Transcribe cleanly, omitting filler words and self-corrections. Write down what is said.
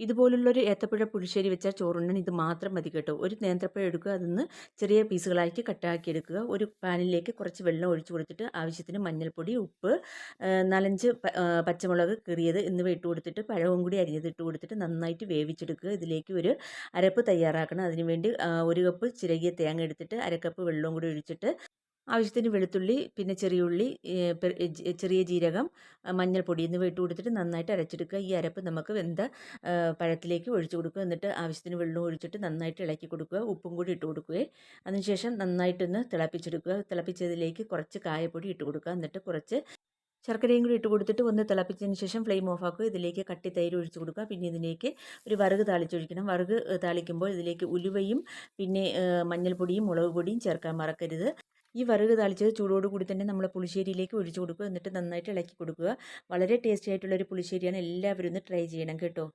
ഇതുപോലുള്ളൊരു ഏത്തപ്പഴ പുളിശ്ശേരി വെച്ചാൽ ചോറുണ്ണാൻ ഇത് മാത്രം മതി കേട്ടോ. ഒരു നേന്ത്രപ്പഴം എടുക്കുക, അതിന്ന് ചെറിയ പീസുകളായിട്ട് കട്ടാക്കി എടുക്കുക. ഒരു പാനിലേക്ക് കുറച്ച് വെള്ളം ഒഴിച്ച് കൊടുത്തിട്ട് ആവശ്യത്തിന് മഞ്ഞൾപ്പൊടി, ഉപ്പ്, 4-5 പച്ചമുളക് കീറിയത് എന്നിവ ഇട്ട് കൊടുത്തിട്ട് പഴവും കൂടി അരിഞ്ഞത് ഇട്ട് കൊടുത്തിട്ട് നന്നായിട്ട് വേവിച്ചെടുക്കുക. ഇതിലേക്ക് ഒരു അരപ്പ് തയ്യാറാക്കണം. അതിനുവേണ്ടി 1 കപ്പ് ചിരകിയ തേങ്ങ എടുത്തിട്ട് അര കപ്പ് വെള്ളവും കൂടി ഒഴിച്ചിട്ട് ആവശ്യത്തിന് വെളുത്തുള്ളി, പിന്നെ ചെറിയുള്ളി, ചെറിയ ജീരകം, മഞ്ഞൾപ്പൊടി എന്നിവ ഇട്ട് കൊടുത്തിട്ട് നന്നായിട്ട് അരച്ചെടുക്കുക. ഈ അരപ്പ് നമുക്ക് വെന്ത പഴത്തിലേക്ക് ഒഴിച്ചു കൊടുക്കുക. എന്നിട്ട് ആവശ്യത്തിന് വെള്ളം ഒഴിച്ചിട്ട് നന്നായിട്ട് ഇളക്കി കൊടുക്കുക. ഉപ്പും കൂടി ഇട്ട് കൊടുക്കുകയും അതിനുശേഷം നന്നായിട്ടൊന്ന് തിളപ്പിച്ചെടുക്കുക. തിളപ്പിച്ചതിലേക്ക് കുറച്ച് കായപ്പൊടി ഇട്ട് കൊടുക്കുക. എന്നിട്ട് കുറച്ച് ശർക്കരയും കൂടി ഇട്ട് കൊടുത്തിട്ട് ഒന്ന് തിളപ്പിച്ചതിന് ശേഷം ഫ്ലെയിം ഓഫ് ആക്കുക. ഇതിലേക്ക് കട്ടി തൈര് ഒഴിച്ച് കൊടുക്കുക. പിന്നെ ഇതിലേക്ക് ഒരു വറുക് താളിച്ചൊഴിക്കണം. വറുക് താളിക്കുമ്പോൾ ഇതിലേക്ക് ഉലുവയും പിന്നെ മഞ്ഞൾപ്പൊടിയും മുളക് പൊടിയും ചേർക്കാൻ മറക്കരുത്. ഈ വറുക് താളിച്ചത് ചൂടോട് കൂടി തന്നെ നമ്മൾ പുളിശ്ശേരിയിലേക്ക് ഒഴിച്ചു കൊടുക്കുക. എന്നിട്ട് നന്നായിട്ട് ഇളക്കി കൊടുക്കുക. വളരെ ടേസ്റ്റി ആയിട്ടുള്ള ഒരു പുളിശ്ശേരിയാണ്. എല്ലാവരും ഒന്ന് ട്രൈ ചെയ്യണം കേട്ടോ.